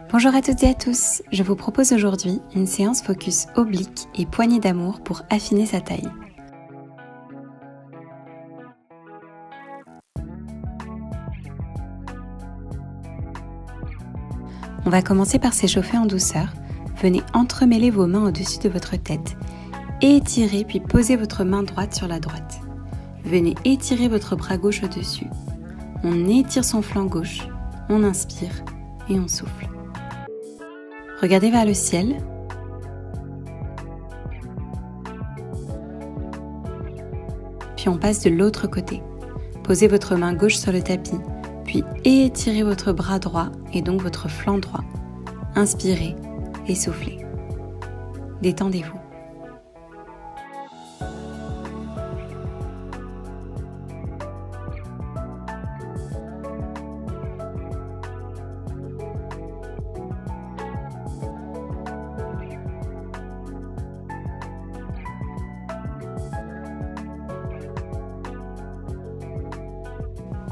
Bonjour à toutes et à tous, je vous propose aujourd'hui une séance focus oblique et poignée d'amour pour affiner sa taille. On va commencer par s'échauffer en douceur. Venez entremêler vos mains au-dessus de votre tête. Étirez puis posez votre main droite sur la droite. Venez étirer votre bras gauche au-dessus. On étire son flanc gauche, on inspire et on souffle. Regardez vers le ciel. Puis on passe de l'autre côté. Posez votre main gauche sur le tapis, puis étirez votre bras droit et donc votre flanc droit. Inspirez et soufflez. Détendez-vous.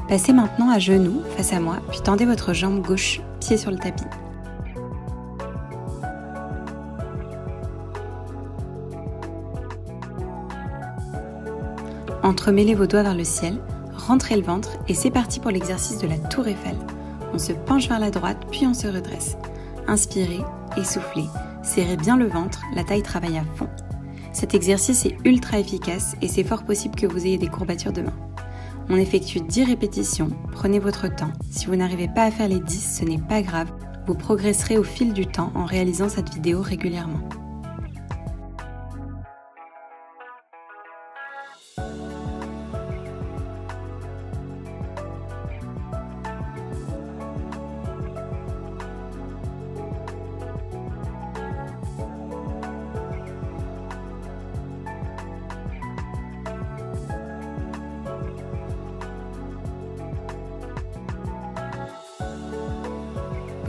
Passez maintenant à genoux face à moi, puis tendez votre jambe gauche, pied sur le tapis. Entremêlez vos doigts vers le ciel, rentrez le ventre et c'est parti pour l'exercice de la tour Eiffel. On se penche vers la droite, puis on se redresse. Inspirez et soufflez. Serrez bien le ventre, la taille travaille à fond. Cet exercice est ultra efficace et c'est fort possible que vous ayez des courbatures de main. On effectue 10 répétitions, prenez votre temps. Si vous n'arrivez pas à faire les 10, ce n'est pas grave, vous progresserez au fil du temps en réalisant cette vidéo régulièrement.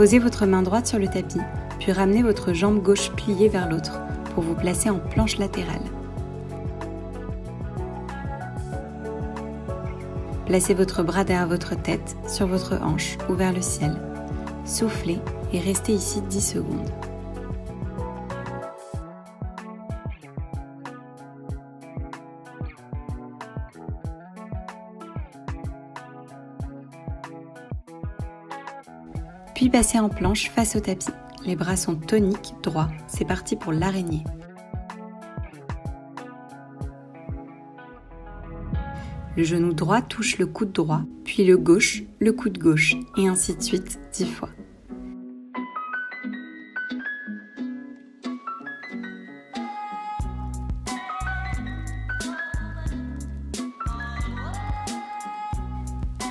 Posez votre main droite sur le tapis, puis ramenez votre jambe gauche pliée vers l'autre pour vous placer en planche latérale. Placez votre bras derrière votre tête, sur votre hanche ou vers le ciel. Soufflez et restez ici 10 secondes. Puis passez en planche face au tapis. Les bras sont toniques, droits. C'est parti pour l'araignée. Le genou droit touche le coude droit, puis le gauche, le coude gauche, et ainsi de suite 10 fois.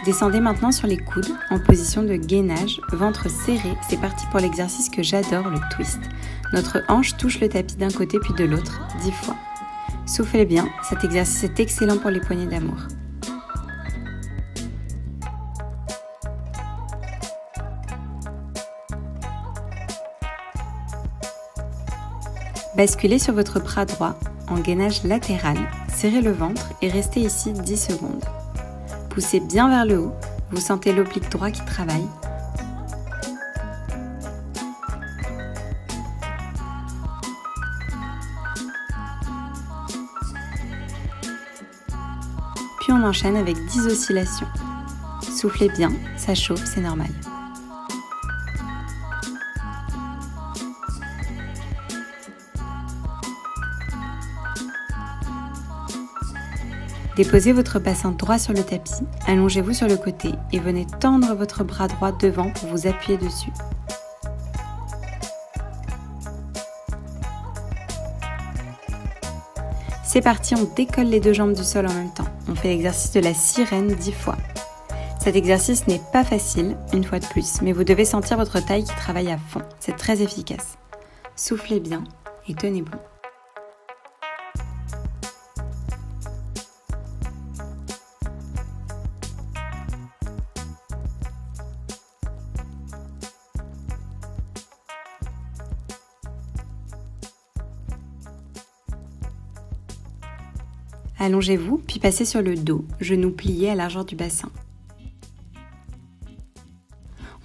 Descendez maintenant sur les coudes en position de gainage, ventre serré. C'est parti pour l'exercice que j'adore, le twist. Notre hanche touche le tapis d'un côté puis de l'autre 10 fois. Soufflez bien, cet exercice est excellent pour les poignées d'amour. Basculez sur votre bras droit en gainage latéral, serrez le ventre et restez ici 10 secondes. Poussez bien vers le haut, vous sentez l'oblique droit qui travaille. Puis on enchaîne avec 10 oscillations. Soufflez bien, ça chauffe, c'est normal. Déposez votre bassin droit sur le tapis, allongez-vous sur le côté et venez tendre votre bras droit devant pour vous appuyer dessus. C'est parti, on décolle les deux jambes du sol en même temps. On fait l'exercice de la sirène 10 fois. Cet exercice n'est pas facile, une fois de plus, mais vous devez sentir votre taille qui travaille à fond. C'est très efficace. Soufflez bien et tenez bon. Allongez-vous, puis passez sur le dos, genoux pliés à la largeur du bassin.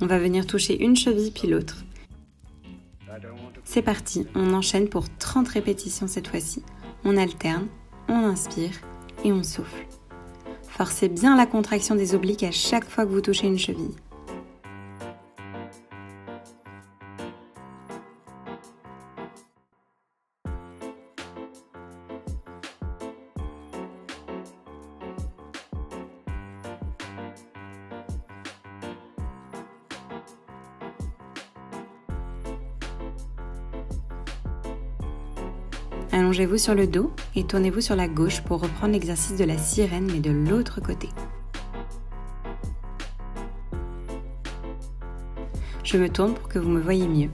On va venir toucher une cheville puis l'autre. C'est parti, on enchaîne pour 30 répétitions cette fois-ci. On alterne, on inspire et on souffle. Forcez bien la contraction des obliques à chaque fois que vous touchez une cheville. Allongez-vous sur le dos et tournez-vous sur la gauche pour reprendre l'exercice de la sirène mais de l'autre côté. Je me tourne pour que vous me voyez mieux.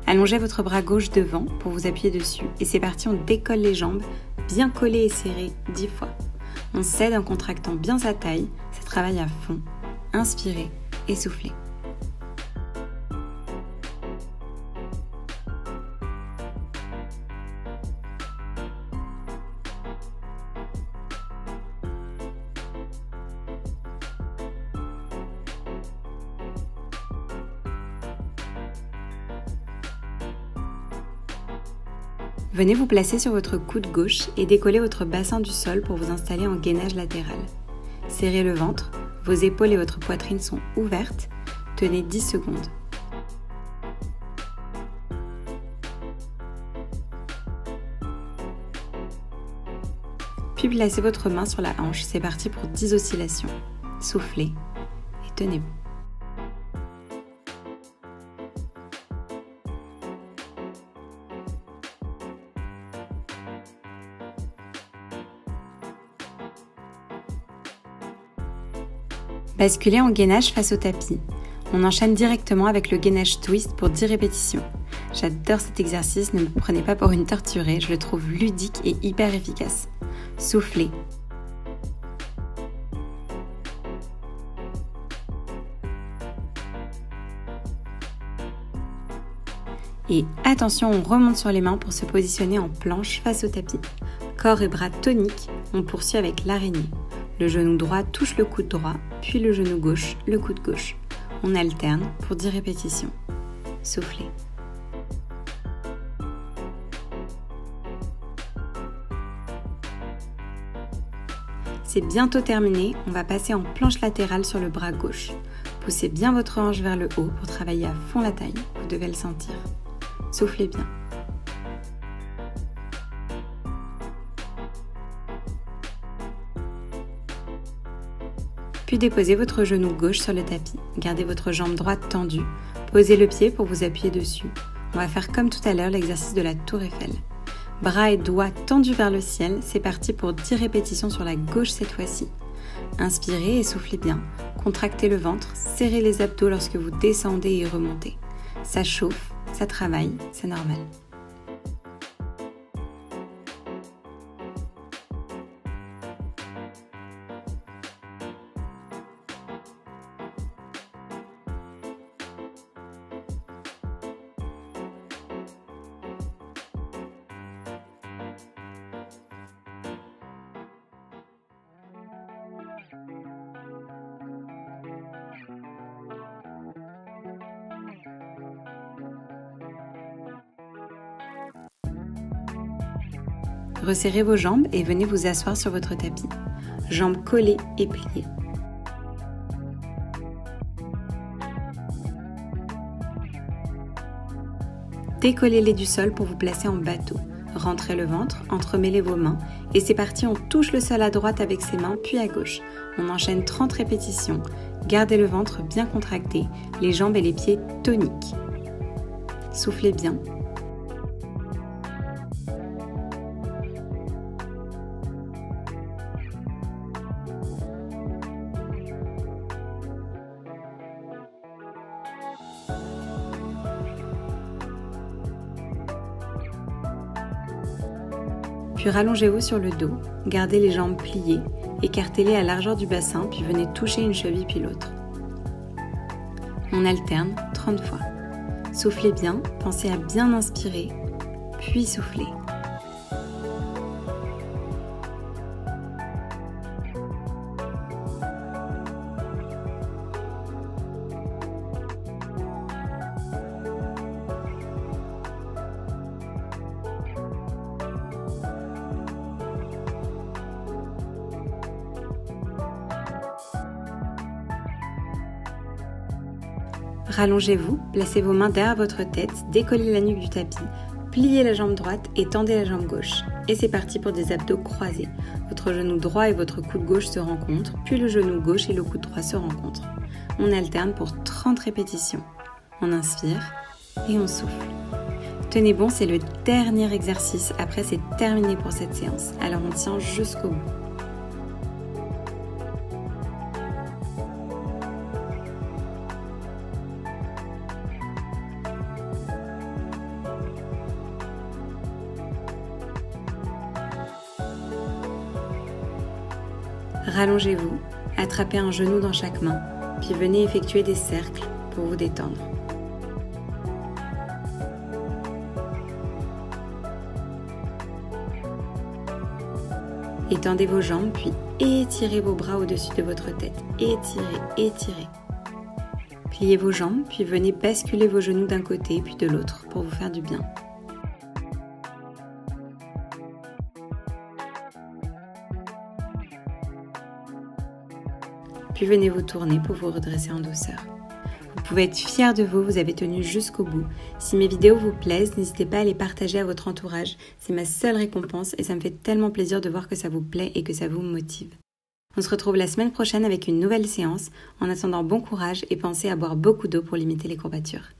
Allongez votre bras gauche devant pour vous appuyer dessus et c'est parti, on décolle les jambes, bien collées et serrées 10 fois. On cède en contractant bien sa taille, ça travaille à fond. Inspirez et soufflez. Venez vous placer sur votre coude gauche et décoller votre bassin du sol pour vous installer en gainage latéral. Serrez le ventre, vos épaules et votre poitrine sont ouvertes. Tenez 10 secondes. Puis placez votre main sur la hanche, c'est parti pour 10 oscillations. Soufflez et tenez-vous. Basculez en gainage face au tapis. On enchaîne directement avec le gainage twist pour 10 répétitions. J'adore cet exercice, ne me prenez pas pour une torturée, je le trouve ludique et hyper efficace. Soufflez. Et attention, on remonte sur les mains pour se positionner en planche face au tapis. Corps et bras toniques, on poursuit avec l'araignée. Le genou droit touche le coude droit, puis le genou gauche, le coude gauche. On alterne pour 10 répétitions. Soufflez. C'est bientôt terminé, on va passer en planche latérale sur le bras gauche. Poussez bien votre hanche vers le haut pour travailler à fond la taille, vous devez le sentir. Soufflez bien. Puis déposez votre genou gauche sur le tapis. Gardez votre jambe droite tendue. Posez le pied pour vous appuyer dessus. On va faire comme tout à l'heure l'exercice de la tour Eiffel. Bras et doigts tendus vers le ciel. C'est parti pour 10 répétitions sur la gauche cette fois-ci. Inspirez et soufflez bien. Contractez le ventre. Serrez les abdos lorsque vous descendez et remontez. Ça chauffe, ça travaille, c'est normal. Resserrez vos jambes et venez vous asseoir sur votre tapis. Jambes collées et pliées. Décollez-les du sol pour vous placer en bateau. Rentrez le ventre, entremêlez vos mains et c'est parti, on touche le sol à droite avec ses mains puis à gauche. On enchaîne 30 répétitions. Gardez le ventre bien contracté, les jambes et les pieds toniques. Soufflez bien. Puis rallongez-vous sur le dos, gardez les jambes pliées, écartez-les à la largeur du bassin, puis venez toucher une cheville puis l'autre. On alterne 30 fois. Soufflez bien, pensez à bien inspirer, puis soufflez. Rallongez-vous, placez vos mains derrière votre tête, décollez la nuque du tapis, pliez la jambe droite et tendez la jambe gauche. Et c'est parti pour des abdos croisés. Votre genou droit et votre coude gauche se rencontrent, puis le genou gauche et le coude droit se rencontrent. On alterne pour 30 répétitions. On inspire et on souffle. Tenez bon, c'est le dernier exercice. Après, c'est terminé pour cette séance. Alors on tient jusqu'au bout. Rallongez-vous, attrapez un genou dans chaque main, puis venez effectuer des cercles pour vous détendre. Étendez vos jambes, puis étirez vos bras au-dessus de votre tête. Étirez, étirez. Pliez vos jambes, puis venez basculer vos genoux d'un côté puis de l'autre pour vous faire du bien. Puis venez vous tourner pour vous redresser en douceur. Vous pouvez être fiers de vous, vous avez tenu jusqu'au bout. Si mes vidéos vous plaisent, n'hésitez pas à les partager à votre entourage. C'est ma seule récompense et ça me fait tellement plaisir de voir que ça vous plaît et que ça vous motive. On se retrouve la semaine prochaine avec une nouvelle séance. En attendant, bon courage et pensez à boire beaucoup d'eau pour limiter les courbatures.